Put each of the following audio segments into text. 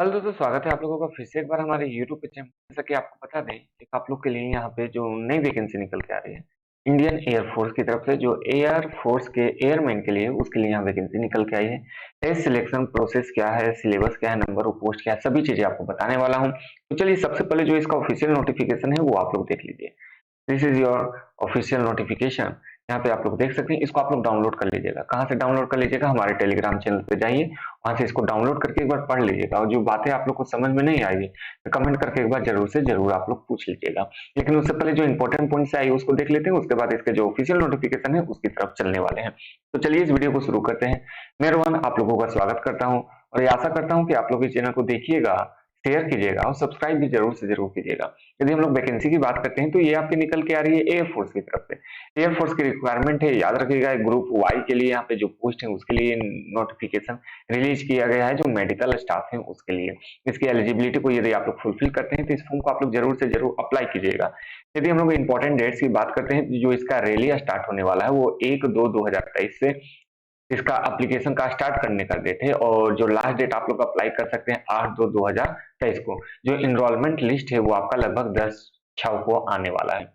Hello दोस्तों, स्वागत है आप लोगों का फिर से एक बार हमारे यूट्यूब पे चैनल। जैसा कि आपको बता दें, एक आप लोग के लिए यहाँ पे जो नई वैकेंसी निकल के आ रही है इंडियन एयर फोर्स की तरफ से, जो एयर फोर्स के एयरमैन के लिए, उसके लिए यहाँ वैकेंसी निकल के आई है। सिलेक्शन प्रोसेस क्या है, सिलेबस क्या है, नंबर ऑफ पोस्ट क्या है, सभी चीजें आपको बताने वाला हूँ। तो चलिए, सबसे पहले जो इसका ऑफिशियल नोटिफिकेशन है वो आप लोग देख लीजिए। This is your official notification. यहाँ पे आप लोग देख सकते हैं, इसको आप लोग डाउनलोड कर लीजिएगा। कहाँ से डाउनलोड कर लीजिएगा? हमारे टेलीग्राम चैनल पे जाइए, वहां से इसको डाउनलोड करके एक बार पढ़ लीजिएगा, और जो बातें आप लोग को समझ में नहीं आएगी तो कमेंट करके एक बार जरूर से जरूर आप लोग पूछ लीजिएगा। लेकिन उससे पहले जो इंपॉर्टेंट पॉइंट्स आई उसको देख लेते हैं, उसके बाद इसके जो ऑफिशियल नोटिफिकेशन है उसकी तरफ चलने वाले हैं। तो चलिए इस वीडियो को शुरू करते हैं। मेहरबान, आप लोगों का स्वागत करता हूँ और ये आशा करता हूँ कि आप लोग इस चैनल को देखिएगा, शेयर कीजिएगा और सब्सक्राइब भी जरूर से जरूर कीजिएगा। यदि हम लोग वैकेंसी की बात करते हैं तो ये आपकी निकल के आ रही है एयरफोर्स की तरफ से। एयरफोर्स की रिक्वायरमेंट है, याद रखिएगा। ग्रुप वाई के लिए यहाँ पे जो पोस्ट है उसके लिए नोटिफिकेशन रिलीज किया गया है, जो मेडिकल स्टाफ है उसके लिए। इसकी एलिजिबिलिटी को यदि आप लोग फुलफिल करते हैं तो इस फॉर्म को आप लोग जरूर से जरूर अप्लाई कीजिएगा। यदि हम लोग इंपॉर्टेंट डेट्स की बात करते हैं तो जो इसका रैली स्टार्ट होने वाला है वो 1/2/2023 से इसका एप्लीकेशन का स्टार्ट करने का डेट है, और जो लास्ट डेट आप लोग अप्लाई कर सकते हैं 8/2/2023 को। जो इनरोलमेंट लिस्ट है वो आपका लगभग 10/6 को आने वाला है।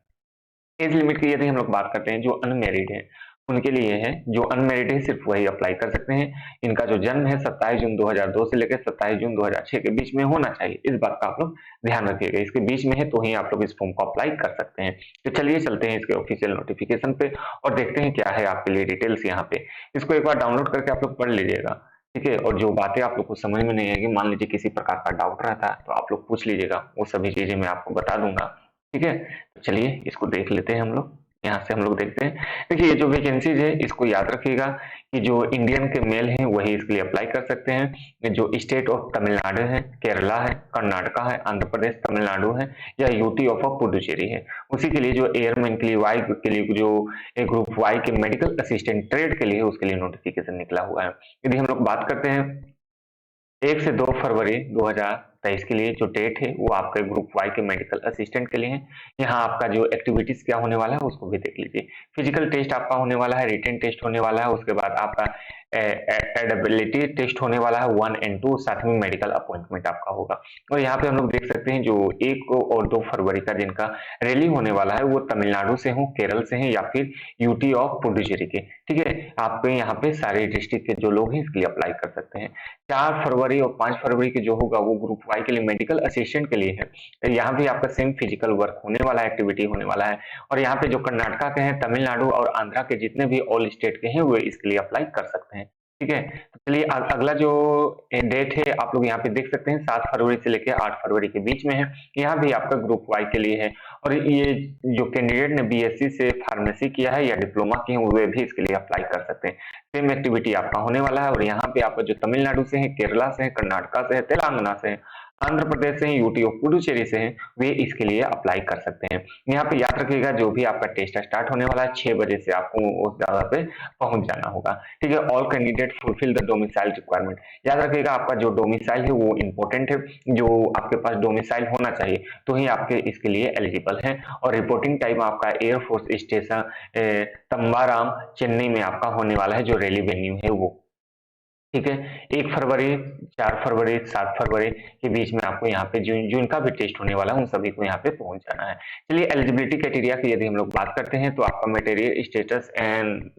एज लिमिट की यदि हम लोग बात करते हैं, जो अनमेरिड है उनके लिए है। जो अनमेरिड है सिर्फ वही अप्लाई कर सकते हैं। इनका जो जन्म है 27 जून 2002 से लेकर 27 जून 2006 के बीच में होना चाहिए। इस बात का आप लोग ध्यान रखिएगा, इसके बीच में है तो ही आप लोग इस फॉर्म को अप्लाई कर सकते हैं। तो चलिए चलते हैं इसके ऑफिशियल नोटिफिकेशन पे और देखते हैं क्या है आपके लिए डिटेल्स यहाँ पे। इसको एक बार डाउनलोड करके आप लोग पढ़ लीजिएगा, ठीक है। और जो बातें आप लोग को समझ में नहीं आएगी, मान लीजिए किसी प्रकार का डाउट रहता है तो आप लोग पूछ लीजिएगा, वो सभी चीजें मैं आपको बता दूंगा, ठीक है। तो चलिए इसको देख लेते हैं हम लोग। यहाँ से हम लोग देखते हैं। देखिए, ये जो वैकेंसीज है इसको याद रखिएगा कि जो इंडियन के मेल हैं वही इसके लिए अप्लाई कर सकते हैं। जो स्टेट ऑफ तमिलनाडु है, केरला है, कर्नाटका है, आंध्र प्रदेश, तमिलनाडु है, या यूटी ऑफ पुडुचेरी है, उसी के लिए जो एयरमैन के लिए वाई के लिए, जो ग्रुप वाई के मेडिकल असिस्टेंट ट्रेड के लिए, उसके लिए नोटिफिकेशन निकला हुआ है। यदि हम लोग बात करते हैं 1 से 2 फरवरी 2023 के लिए, जो डेट है वो आपके ग्रुप वाई के मेडिकल असिस्टेंट के लिए है। यहाँ आपका जो एक्टिविटीज क्या होने वाला है उसको भी देख लीजिए। फिजिकल टेस्ट आपका होने वाला है, रिटन टेस्ट होने वाला है, उसके बाद आपका एडेबिलिटी टेस्ट होने वाला है 1 और 2, साथ में मेडिकल अपॉइंटमेंट आपका होगा। और यहाँ पे हम लोग देख सकते हैं जो 1 और 2 फरवरी का जिनका रैली होने वाला है वो तमिलनाडु से हो, केरल से हैं, या फिर यूटी ऑफ पुडुचेरी के, ठीक है। आपके यहाँ पे सारे डिस्ट्रिक्ट के जो लोग हैं इसके लिए अप्लाई कर सकते हैं। 4 फरवरी और 5 फरवरी के जो होगा वो ग्रुप वाई के लिए मेडिकल असिस्टेंट के लिए है। तो यहाँ भी आपका सेम फिजिकल वर्क होने वाला है, एक्टिविटी होने वाला है। और यहाँ पे जो कर्नाटका के हैं, तमिलनाडु और आंध्रा के जितने भी ऑल स्टेट के हैं वो इसके लिए अप्लाई कर सकते हैं, ठीक है। तो चलिए अगला जो डेट है आप लोग यहाँ पे देख सकते हैं, 7 फरवरी से लेकर 8 फरवरी के बीच में है। यहाँ भी आपका ग्रुप वाई के लिए है। और ये जो कैंडिडेट ने बीएससी से फार्मेसी किया है या डिप्लोमा किए हैं वे भी इसके लिए अप्लाई कर सकते हैं। सेम एक्टिविटी आपका होने वाला है। और यहाँ पे आपका जो तमिलनाडु से है, केरला से है, कर्नाटका से है, तेलंगाना से है, आंध्र प्रदेश से है, यूटी ऑफ पुडुचेरी से है, वे इसके लिए अप्लाई कर सकते हैं। यहाँ पे याद रखिएगा, जो भी आपका टेस्ट स्टार्ट होने वाला है 6 बजे से आपको उस जगह पे पहुंच जाना होगा, ठीक है। All candidate fulfil the domicile requirement. याद रखिएगा, आपका जो डोमिसाइल है वो इंपॉर्टेंट है। जो आपके पास डोमिसाइल होना चाहिए तो ही आपके इसके लिए एलिजिबल है। और रिपोर्टिंग टाइम आपका एयरफोर्स स्टेशन तम्बाराम, चेन्नई में आपका होने वाला है, जो रैली वेन्यू है वो, ठीक है। 1 फरवरी, 4 फरवरी, 7 फरवरी के बीच में आपको यहाँ पे जून का भी टेस्ट होने वाला है, उन सभी को यहाँ पे पहुंच जाना है। चलिए एलिजिबिलिटी क्राइटेरिया की यदि हम लोग बात करते हैं तो आपका मटेरियल स्टेटस एंड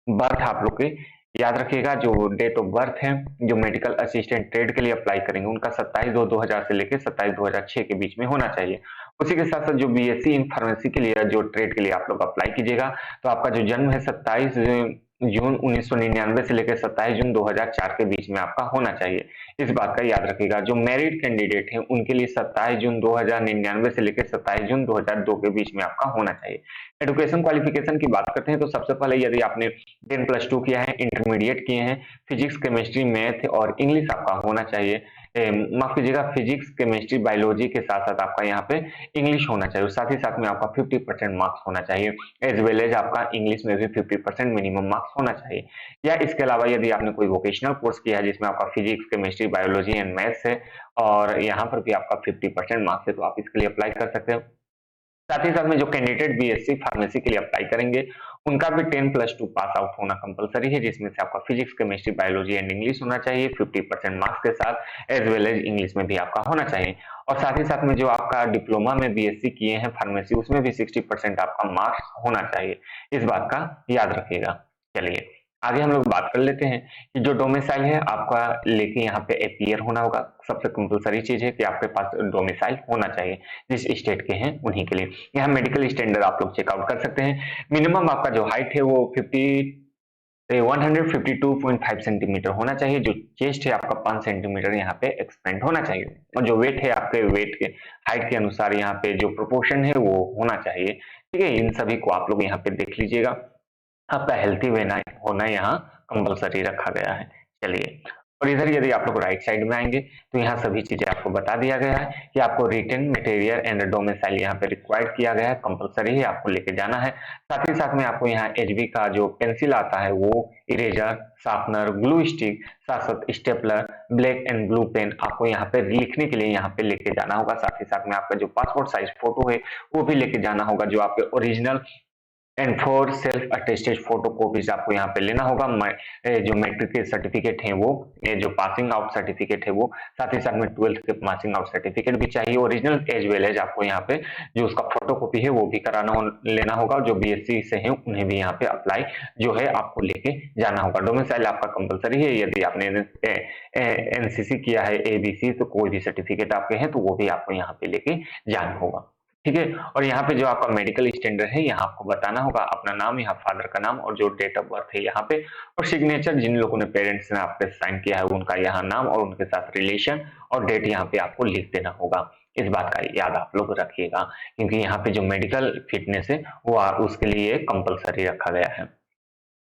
बर्थ आप लोग के याद रखिएगा। जो डेट ऑफ बर्थ है, जो मेडिकल असिस्टेंट ट्रेड के लिए अप्लाई करेंगे उनका 27/2/2000 से लेकर 27/2006 के बीच में होना चाहिए। उसी के साथ साथ जो बीएससी इन फार्मेसी के लिए, जो ट्रेड के लिए आप लोग अप्लाई कीजिएगा, तो आपका जो जन्म है 27 जून 1999 से लेकर 27 जून 2004 के बीच में आपका होना चाहिए। इस बात का याद रखिएगा। जो मैरिड कैंडिडेट हैं उनके लिए 27 जून 2099 से लेकर 27 जून 2002 के बीच में आपका होना चाहिए। एजुकेशन क्वालिफिकेशन की बात करते हैं तो सबसे पहले यदि आपने 10+2 किया है, इंटरमीडिएट किए हैं, फिजिक्स, केमिस्ट्री, मैथ और इंग्लिश आपका होना चाहिए। माफ कीजिएगा, फिजिक्स, केमिस्ट्री, बायोलॉजी के साथ साथ आपका यहाँ पे इंग्लिश होना चाहिए, और साथ ही साथ में आपका 50% मार्क्स होना चाहिए। एज वेल एज आपका इंग्लिश में भी 50% मिनिमम मार्क्स होना चाहिए। या इसके अलावा यदि आपने कोई वोकेशनल कोर्स किया है जिसमें आपका physics, chemistry, biology and maths है, और यहाँ पर भी आपका 50% मार्क्स है, तो आप इसके लिए अप्लाई कर सकते हो। साथ ही साथ में जो कैंडिडेट बीएससी फार्मेसी के लिए अप्लाई करेंगे उनका भी 10+2 पास आउट होना कंपलसरी है, जिसमें से आपका physics, chemistry, biology and English होना चाहिए 50% मार्क्स के साथ, एज वेल एज इंग्लिश में भी आपका होना चाहिए। और साथ ही साथ में जो आपका डिप्लोमा में बीएससी किए हैं फार्मेसी, उसमें भी 60% आपका मार्क्स होना चाहिए, इस बात का याद रखिएगा। चलिए आगे हम लोग बात कर लेते हैं कि जो डोमिसाइल है आपका लेके यहाँ पे अपीयर होना होगा। सबसे कंपलसरी चीज है कि आपके पास डोमिसाइल होना चाहिए जिस स्टेट के हैं उन्हीं के लिए। यहाँ मेडिकल स्टैंडर्ड आप लोग चेकआउट कर सकते हैं। मिनिमम आपका जो हाइट है वो 152.5 सेंटीमीटर होना चाहिए। जो चेस्ट है आपका 5 सेंटीमीटर यहाँ पे एक्सपेंड होना चाहिए, और जो वेट है आपके वेट के हाइट के अनुसार यहाँ पे जो प्रोपोर्शन है वो होना चाहिए। ठीक है, इन सभी को आप लोग यहाँ पे देख लीजिएगा। आपका हेल्थी होना यहाँ कंपलसरी रखा गया है। चलिए, और इधर यदि आप लोग राइट साइड में आएंगे तो यहाँ सभी चीजें आपको बता दिया गया है कि आपको रिटन मटेरियल एंड डोमिसाइल यहाँ पे रिक्वायर्ड किया गया है, कंपलसरी है, आपको लेके जाना है। साथ ही साथ में आपको यहाँ एचबी का जो पेंसिल आता है वो, इरेजर, शार्पनर, ग्लू स्टिक, साथ साथ stapler, black and blue pen आपको यहाँ पे लिखने के लिए यहाँ पे लेके जाना होगा। साथ ही साथ में आपका जो पासपोर्ट साइज फोटो है वो भी लेके जाना होगा, जो आपके original and for self attested photo copies आपको यहाँ पे लेना होगा। जो मैट्रिक के सर्टिफिकेट है वो, जो पासिंग आउट सर्टिफिकेट है वो, साथ ही साथ में 12th के पासिंग आउट सर्टिफिकेट भी चाहिए ओरिजिनल, एज वेल एज आपको यहाँ पे जो उसका फोटो कॉपी है वो भी लेना होगा। जो बीएससी से है उन्हें भी यहाँ पे अप्लाई जो है आपको लेके जाना होगा। डोमिसाइल आपका कंपलसरी है। यदि आपने एनसीसी किया है, एबीसी, तो कोई भी सर्टिफिकेट आपके हैं तो वो भी आपको यहाँ पे लेके जाना होगा। ठीक है, और यहाँ पे जो आपका मेडिकल स्टैंडर्ड है यहाँ आपको बताना होगा अपना नाम, यहाँ फादर का नाम और जो डेट ऑफ बर्थ है यहाँ पे, और सिग्नेचर जिन लोगों ने पेरेंट्स ने आपके साइन किया है उनका यहाँ नाम और उनके साथ रिलेशन और डेट यहाँ पे आपको लिख देना होगा। इस बात का याद आप लोग रखिएगा, क्योंकि यहाँ पे जो मेडिकल फिटनेस है वो उसके लिए कंपलसरी रखा गया है।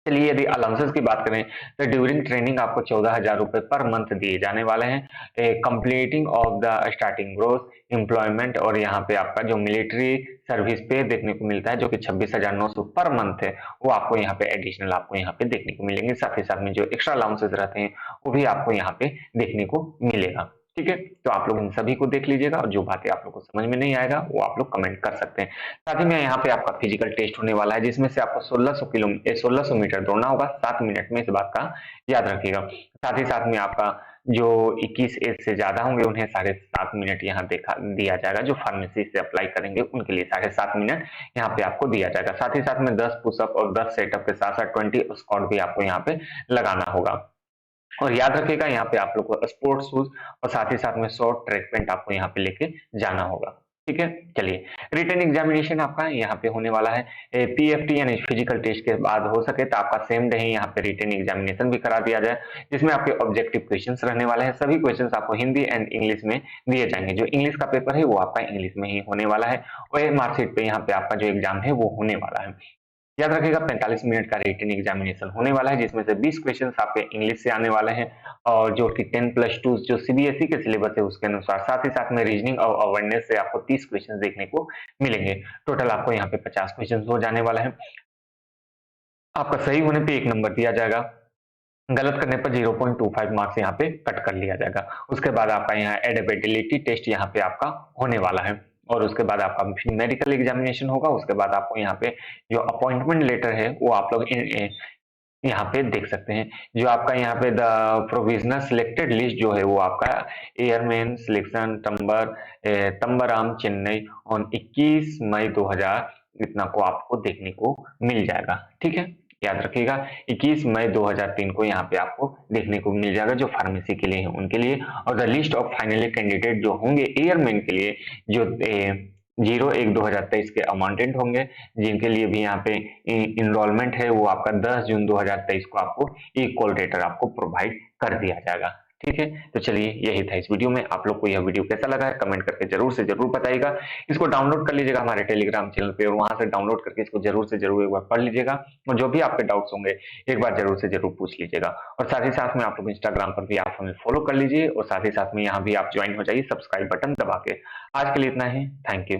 चलिए, यदि अलाउंसेस की बात करें तो ड्यूरिंग ट्रेनिंग आपको 14,000 रुपए पर मंथ दिए जाने वाले हैं। Completing of the starting growth employment, और यहाँ पे आपका जो मिलिट्री सर्विस पे देखने को मिलता है जो कि 26,900 पर मंथ है, वो आपको यहाँ पे एडिशनल आपको यहाँ पे देखने को मिलेंगे। साथ ही साथ में जो एक्स्ट्रा अलाउंसेस रहते हैं वो भी आपको यहाँ पे देखने को मिलेगा। ठीक है, तो आप लोग इन सभी को देख लीजिएगा, और जो बातें आप लोग को समझ में नहीं आएगा वो आप लोग कमेंट कर सकते हैं। साथ ही में यहाँ पे आपका फिजिकल टेस्ट होने वाला है, जिसमें से आपको 1600 मीटर दौड़ना होगा 7 मिनट में, इस बात का याद रखिएगा। साथ ही साथ में आपका जो 21 एज से ज्यादा होंगे उन्हें 7.5 मिनट यहाँ दिया जाएगा। जो फार्मेसी से अप्लाई करेंगे उनके लिए 7.5 मिनट यहाँ पे आपको दिया जाएगा। साथ ही साथ में 10 पुशअप और 10 सेटअप के साथ साथ 20 स्क्वाट भी आपको यहाँ पे लगाना होगा। और याद रखिएगा यहाँ पे आप लोग को स्पोर्ट्स शूज और साथ ही साथ में शॉर्ट ट्रैक पैंट आपको यहाँ पे लेके जाना होगा। ठीक है, चलिए, रिटन एग्जामिनेशन आपका यहाँ पे होने वाला है। पीएफटी यानी फिजिकल टेस्ट के बाद हो सके तो आपका सेम डे ही यहाँ पे रिटन एग्जामिनेशन भी करा दिया जाए, जिसमें आपके ऑब्जेक्टिव क्वेश्चंस रहने वाले हैं। सभी क्वेश्चंस आपको हिंदी एंड इंग्लिश में दिए जाएंगे। जो इंग्लिश का पेपर है वो आपका इंग्लिश में ही होने वाला है, और मार्कशीट पे यहाँ पे आपका जो एग्जाम है वो होने वाला है। याद रखिएगा 45 मिनट का रिटन एग्जामिनेशन होने वाला है, जिसमें से 20 क्वेश्चंस आपके इंग्लिश से आने वाले हैं, और जो कि 10+2 जो सीबीएसई के सिलेबस है उसके अनुसार। साथ ही साथ में रीजनिंग और अवेयरनेस से आपको 30 क्वेश्चंस देखने को मिलेंगे। टोटल आपको यहाँ पे 50 क्वेश्चंस हो जाने वाला है। आपका सही होने पे 1 नंबर दिया जाएगा, गलत करने पर 0.25 मार्क्स यहाँ पे कट कर लिया जाएगा। उसके बाद आपका यहाँ एडेबिलिटी टेस्ट यहाँ पे आपका होने वाला है, और उसके बाद आपका मेडिकल एग्जामिनेशन होगा। उसके बाद आपको यहाँ पे जो अपॉइंटमेंट लेटर है वो आप लोग यहाँ पे देख सकते हैं। जो आपका यहाँ पे द प्रोविजनल सिलेक्टेड लिस्ट जो है वो आपका एयरमैन सिलेक्शन तंबराम चेन्नई ऑन 21 मई 2000 इतना को आपको देखने को मिल जाएगा। ठीक है, याद रखिएगा 21 मई 2003 को यहाँ पे आपको देखने को मिल जाएगा, जो फार्मेसी के लिए है उनके लिए। और the list of finally candidate जो होंगे एयरमैन के लिए, जो 01/2023 के अमाउंटेंट होंगे, जिनके लिए भी यहाँ पे इनरोलमेंट है, वो आपका 10 जून 2023 को आपको एक कॉल लेटर आपको प्रोवाइड कर दिया जाएगा। ठीक है, तो चलिए, यही था इस वीडियो में। आप लोग को यह वीडियो कैसा लगा है कमेंट करके जरूर से जरूर बताइएगा। इसको डाउनलोड कर लीजिएगा हमारे टेलीग्राम चैनल पे, और वहां से डाउनलोड करके इसको जरूर से जरूर एक बार पढ़ लीजिएगा, और जो भी आपके डाउट्स होंगे एक बार जरूर से जरूर पूछ लीजिएगा। और साथ ही साथ में आप लोग इंस्टाग्राम पर भी आप हमें फॉलो कर लीजिए, और साथ ही साथ में यहाँ भी आप ज्वाइन हो जाइए सब्सक्राइब बटन दबा के। आज के लिए इतना ही, थैंक यू।